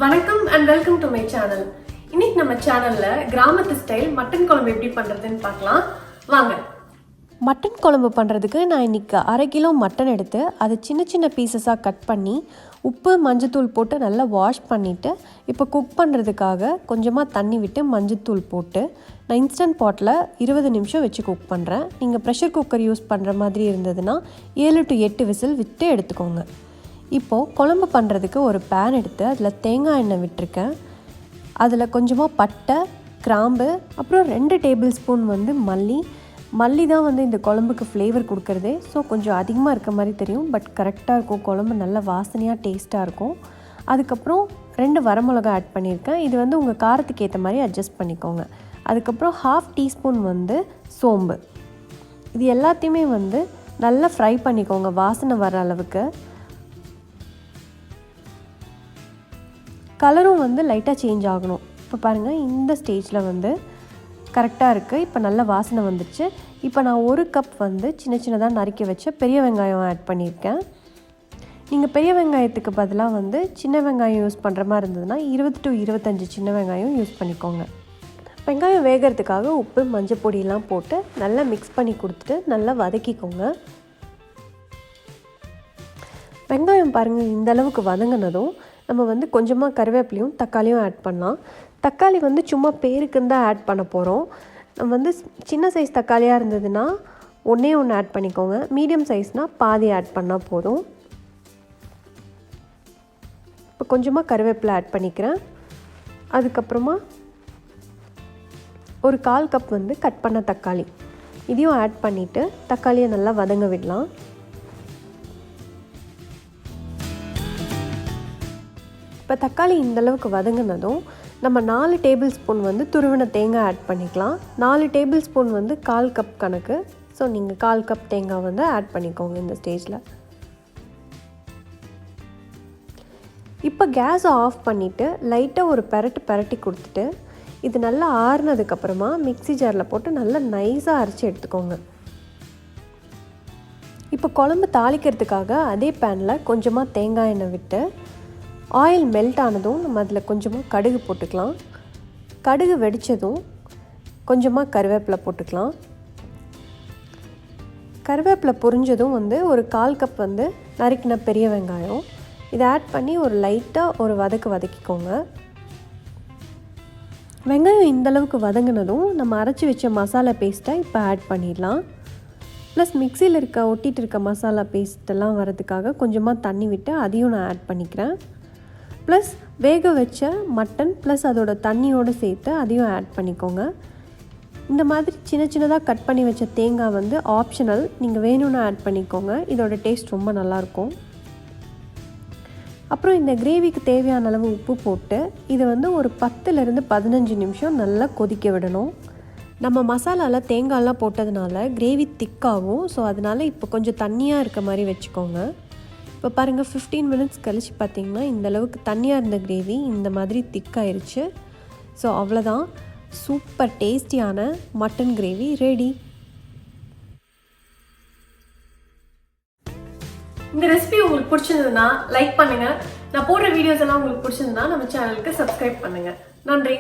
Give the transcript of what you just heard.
வணக்கம் and welcome to my channel. இன்னைக்கு நம்ம சேனல்ல கிராமத்து ஸ்டைல் மட்டன் குழம்பு எப்படி பண்றதுன்னு பார்க்கலாம் வாங்க. மட்டன் குழம்பு பண்ணுறதுக்கு நான் இன்றைக்கி 1/2 கிலோ மட்டன் எடுத்து அதை சின்ன சின்ன பீசஸாக கட் பண்ணி உப்பு மஞ்சத்தூள் போட்டு நல்லா வாஷ் பண்ணிவிட்டு இப்போ குக் பண்ணுறதுக்காக கொஞ்சமாக தண்ணி விட்டு மஞ்சத்தூள் போட்டு நான் இன்ஸ்டன்ட் பாட்டில் 20 நிமிஷம் வச்சு குக் பண்ணுறேன். நீங்கள் ப்ரெஷர் குக்கர் யூஸ் பண்ணுற மாதிரி இருந்ததுன்னா 7 to 8 விசில் விட்டு எடுத்துக்கோங்க. இப்போது குழம்பு பண்ணுறதுக்கு ஒரு பேன் எடுத்து அதில் தேங்காய் எண்ணெய் விட்டுருக்கேன். அதில் கொஞ்சமாக பட்டை, கிராம்பு, அப்புறம் 2 டேபிள் ஸ்பூன் மல்லி தான் இந்த குழம்புக்கு ஃப்ளேவர் கொடுக்குறதே. ஸோ கொஞ்சம் அதிகமாக இருக்க மாதிரி தெரியும், பட் கரெக்டாக இருக்கும். குழம்பு நல்ல வாசனையாக டேஸ்ட்டாக இருக்கும். அதுக்கப்புறம் 2 வரமிளகா ஆட் பண்ணியிருக்கேன். இது உங்கள் காரத்துக்கு ஏற்ற மாதிரி அட்ஜஸ்ட் பண்ணிக்கோங்க. அதுக்கப்புறம் 1/2 டீஸ்பூன் சோம்பு. இது எல்லாத்தையுமே நல்லா ஃப்ரை பண்ணிக்கோங்க வாசனை வர அளவுக்கு. கலரும் லைட்டாக சேஞ்ச் ஆகணும். இப்போ பாருங்கள், இந்த ஸ்டேஜில் கரெக்டாக இருக்குது. இப்போ நல்ல வாசனை வந்துடுச்சு. இப்போ நான் 1 கப் சின்ன சின்னதாக நறுக்கி வச்ச பெரிய வெங்காயம் ஆட் பண்ணியிருக்கேன். நீங்கள் பெரிய வெங்காயத்துக்கு பதிலாக சின்ன வெங்காயம் யூஸ் பண்ணுற மாதிரி இருந்ததுன்னா 20 to 25 சின்ன வெங்காயம் யூஸ் பண்ணிக்கோங்க. வெங்காயம் வேகிறதுக்காக உப்பு மஞ்சள் பொடியெல்லாம் போட்டு நல்லா மிக்ஸ் பண்ணி கொடுத்துட்டு நல்லா வதக்கிக்கோங்க. வெங்காயம் பாருங்கள், இந்த அளவுக்கு வதங்கினதும் நம்ம கொஞ்சமாக கருவேப்பிலையும் தக்காளியும் ஆட் பண்ணலாம். தக்காளி சும்மா பேருக்குன்னு தான் ஆட் பண்ண போகிறோம். நம்ம சின்ன சைஸ் தக்காளியாக இருந்ததுன்னா 1 ஆட் பண்ணிக்கோங்க. மீடியம் சைஸ்னால் பாதி ஆட் பண்ணால் போதும். இப்போ கொஞ்சமாக கருவேப்பிலை ஆட் பண்ணிக்கிறேன். அதுக்கப்புறமா ஒரு 1/4 கப் கட் பண்ண தக்காளி இதையும் ஆட் பண்ணிவிட்டு தக்காளியை நல்லா வதங்க விடலாம். இப்போ தக்காளி இந்தளவுக்கு வதங்கினதும் நம்ம 4 டேபிள் ஸ்பூன் துருவின தேங்காய் ஆட் பண்ணிக்கலாம். 4 டேபிள் ஸ்பூன் 1/4 கப் கணக்கு. ஸோ நீங்கள் 1/4 கப் தேங்காய் ஆட் பண்ணிக்கோங்க இந்த ஸ்டேஜில். இப்போ கேஸை ஆஃப் பண்ணிவிட்டு லைட்டாக ஒரு பெரட்டி கொடுத்துட்டு இது நல்லா ஆறுனதுக்கப்புறமா மிக்ஸி ஜாரில் போட்டு நல்லா நைஸாக அரைச்சி எடுத்துக்கோங்க. இப்போ குழம்பு தாளிக்கிறதுக்காக அதே பேனில் கொஞ்சமாக தேங்காய் எண்ணெய் விட்டு ஆயில் மெல்ட் ஆனதும் நம்ம அதில் கொஞ்சமாக கடுகு போட்டுக்கலாம். கடுகு வெடித்ததும் கொஞ்சமாக கருவேப்பிலை போட்டுக்கலாம். கருவேப்பிலை பொரிஞ்சதும் ஒரு 1/4 கப் நறுக்கின பெரிய வெங்காயம் இதை ஆட் பண்ணி ஒரு லைட்டாக ஒரு வதக்கிக்கோங்க. வெங்காயம் இந்தளவுக்கு வதங்கினதும் நம்ம அரைச்சி வச்ச மசாலா பேஸ்ட்டை இப்போ ஆட் பண்ணிடலாம். ப்ளஸ் மிக்சியில் ஒட்டிகிட்டு இருக்க மசாலா பேஸ்ட்டெல்லாம் வரதுக்காக கொஞ்சமாக தண்ணி விட்டு அதையும் நான் ஆட் பண்ணிக்கிறேன். ப்ளஸ் வேக வச்ச மட்டன் ப்ளஸ் அதோட தண்ணியோடு சேர்த்து அதையும் ஆட் பண்ணிக்கோங்க. இந்த மாதிரி சின்ன சின்னதாக கட் பண்ணி வச்ச தேங்காய் ஆப்ஷனல், நீங்கள் வேணும்னு ஆட் பண்ணிக்கோங்க. இதோட டேஸ்ட் ரொம்ப நல்லாயிருக்கும். அப்புறம் இந்த கிரேவிக்கு தேவையான அளவு உப்பு போட்டு இதை ஒரு 10 to 15 நிமிஷம் நல்லா கொதிக்க விடணும். நம்ம மசாலாவில் தேங்காயெலாம் போட்டதுனால கிரேவி திக்காகும். ஸோ அதனால் இப்போ கொஞ்சம் தண்ணியாக இருக்க மாதிரி வச்சுக்கோங்க. இப்போ பாருங்கள், 15 மினிட்ஸ் கழித்து பார்த்திங்கன்னா இந்தளவுக்கு தண்ணியாக இருந்த கிரேவி இந்த மாதிரி திக்காயிருச்சு. ஸோ அவ்வளோதான், சூப்பர் டேஸ்டியான மட்டன் கிரேவி ரெடி. இந்த ரெசிபி உங்களுக்கு பிடிச்சிருந்ததுன்னா லைக் பண்ணுங்கள். நான் போடுற வீடியோஸ் எல்லாம் உங்களுக்கு பிடிச்சிருந்தா நம்ம சேனலுக்கு சப்ஸ்கிரைப் பண்ணுங்கள். நன்றி.